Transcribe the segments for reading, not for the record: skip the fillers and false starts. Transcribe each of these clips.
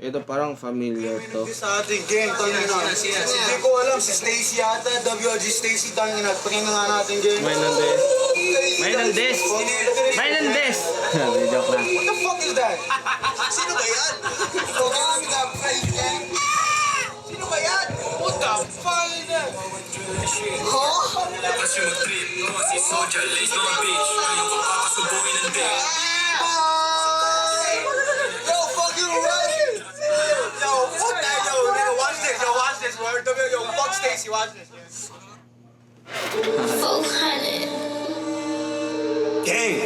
Ito parang familiar to. Sa ating game, tangin na. Hindi ko alam, si Stacy yata, WG Stacy, tangin na. Pagin na nga natin game. Mainandes. Mainandes! Mainandes! Joke lang. What the fuck is that? Sino ba yan? Sino ba yan? What the fuck is that? Huh? Labas yung mag-trip, si Soja, lace ng bitch. Ayaw ko papasubuhin ng dick. Yo, fucking right! Yo, fuck that, yo, nigga, watch this, word. Yo, fuck Stacy, watch this. 400. Gang!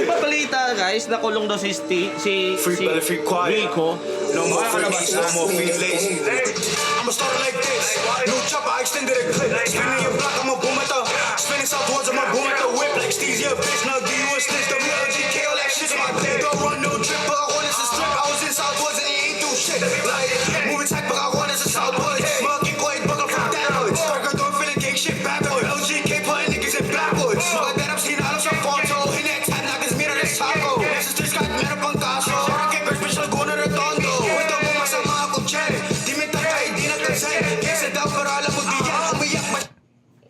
Di ba balita guys, nakulong daw si Free quiet. Rico. No more free Makalabas eats, no more free lazy. I'ma start like this. New chopper, I extended a clip. Spinning your block, I'ma boom at the. Spinning southwards, I'ma boom at the whip. Like Steve's your bitch, now do you a snitch? WLGK, all that shit's my dick. Don't run no trip, but I want us a strip. I was in southwards and he ain't do shit. Like, moving tight, but I want us a southwards. Monkey quiet, but I'm from that. Burger don't feeling gang shit backwards. LGK putting niggas in backwards. Like that, I'm seeing all of some photo. In that time, knock his mirror, that's taco. This is just got mad up on taso. Get girls, bitch, I'll go to the tondo. Ito mo masama ako, Chen. Di may tagay, di na tansay. Kesa daw, pero alam mo di yan. Umiyak ba?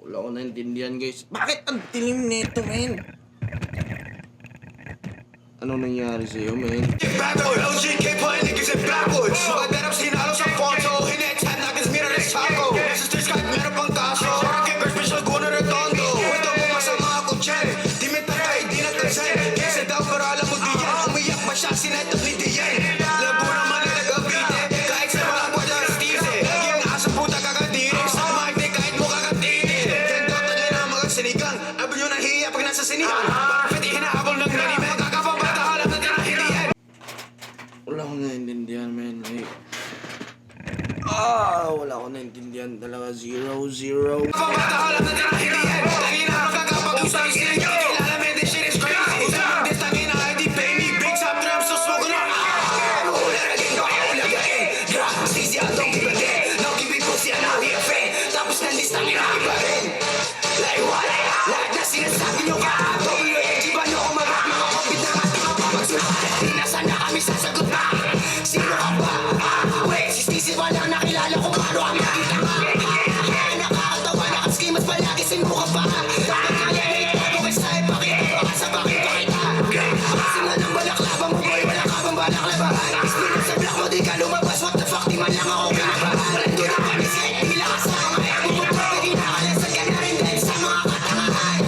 Wala ko naintindihan guys. Bakit ang tilim nito, men? Ano nangyari sa'yo, men? Backwards, LGK putting niggas in backwards. Like that, I'm seeing all of some photo. In that time, knock his mirror, that's taco. This is just got mad up on taso. Get girls, bitch, I'll go to the tondo. Ito mo masama ako, Chen. Di may tagay, di na tansay. Kesa daw, pero alam mo di yan. Umiyak ba siya, sinetok ni Diyan. Labo naman na nag-abite. Kahit sa mga buwan ng Steve. Lagi ang nasa puta kakatirik. Sa mic, di kahit mo kakatirik. Ganda tangin ang mga sinigang. Abo nyo nahiya pag nasa sinihan. Bakit hinahabol ng nanime? Kakapabata alam na ka na hindi yan. Wala ko naintindihan, men. Like, wala ko naintindihan talaga. 0-0. Kakapabata alam na ka na hindi yan. Tangin na magkakapag-usap sinigang. Kilala me, this shit is crazy. This tangin na ID pay me. Big top drums, so smoke on. Ulagin ko, ulagin. Drop, sisi, I don't give a damn. No give it pussy, I'm not here, friend. Tapos nandistang iba rin. Like what? Lahat na sinasabi nyo ka. WLG ba nyo kung mag-rap mga kapit na nga pagsulat? Nasaan na kami sasagot na? Sino ka ba? Wait, si Stacey walang nakilala kung paano kami nakita ka. Nakakatawa na kasi mas palagi sino ka ba? Dapat kaya na itago kay sa'yo pakita. Baka sa bakit pakita. Kasi nga ng balaklava mo boy, wala ka bang balaklava? Ispirit sa black mo di ka lumabas. What the fuck, di man lang ako kinabahan. Nandun ang panis kahit pila ka sa mga ego mo. Pwede nakalasan ka na rin dahil sa mga katangahan.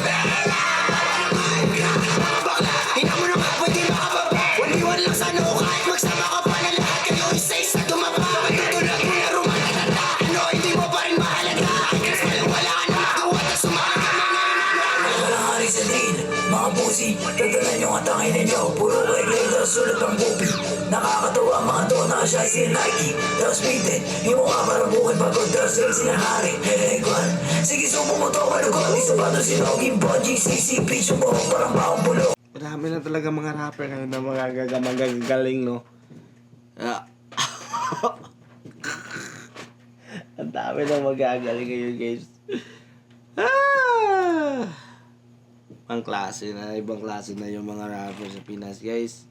Mga bakla, hina mo na nga pwede makababa. 1v1 lang sana o kahit magsama ka pa na lahat kayo isa-isa tumaba. Matutulog mo na rumanatanda. Ano, hindi mo pa rin mahalaga. Kasi walang wala ka na magawa na sumalag ka na ngayon. Walang hari sa deal, mga pusi. Dagdagan yung atangin ninyo. Puro regular sulat ang bubi. Nakakatawa mga to na siya si Nike. Tapos bitin, yung mukha parang bukid pagod. Tapos rin sinahari, helegwan. Sige sumo mo to, malugot. Isa pa to sinogin, Bonji, CC, Peach, yung buhok parang baong bulok. Marami na talaga mga rapper ngayon na mga magagaling, no? Ang dami na magagaling ngayon, guys. Ibang klase na yung mga rapper sa Pinas, guys.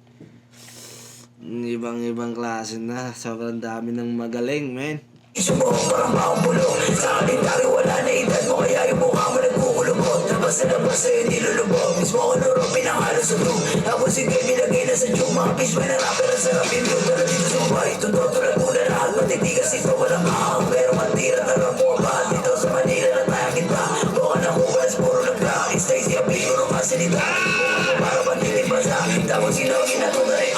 Ibang klase na. Sobrang dami ng magaling, men. Sumuho parang baong bulok. Sa kalendari wala na edad mo. Kaya yung mukha mo nagkukulubot. Labas na labas sa'yo nilulubog. Mismo ko luro pinangalo sa room. Tapos sige nilagay na sa joke. Mga bitch may narapper ang sarap yung view. Tara dito sa buhay. Tundo tulad mo na lahat. Matitigas ito walang mahang. Pero matira tarang mo ba? Dito sa Manila na tayagin pa. Buka na hugas puro nagla. Stacy ang piguro masalita. Para panilin ba sa tapos sinogin na tunay.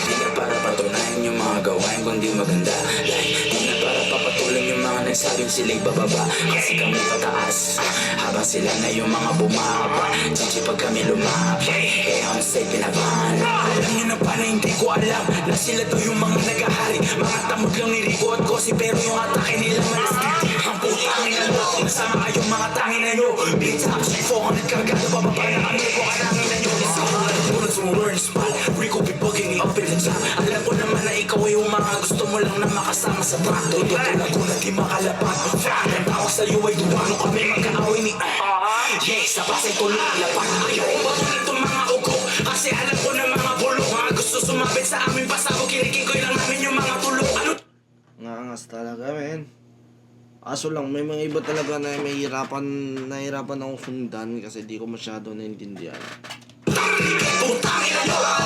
Di na para patunayan yung mga gawain kung di maganda. Di na para papatulan yung mga nagsabing sila'y bababa. Kasi kami pataas habang sila na yung mga bumaba. Chichi pag kami lumaba, eh on say pinabahan. Alam nyo na pala hindi ko alam na sila to yung mga nagahari. Mga tamag lang ni Rico at Gosi pero yung atake nila malastik. Ang putang ina mo, nasama kayong mga tangin na nyo. Beats up, shit, 400 kargado, bababa na kami ko kanangin na nyo. Bullets mo learn spot, Rico be bugging me up in the top. Alam ko naman na ikaw ay yung mga gusto mo lang na makasama sa track. Tutulad ko na di makalapat. Ang tawag sa'yo ay duwa nung kami magkaaway ni yes, sa pasay ko lang lapat. Ayaw ko ba itong mga ugo kasi alam ko na mga bulok. Mga sa aming pasabog, kinikigoy lang namin yung mga tulog. Ano? Ngangas talaga, men. Aso lang, may mga iba talaga na nahirapan akong sundan kasi di ko masyado naintindihan. Putang ina nyo!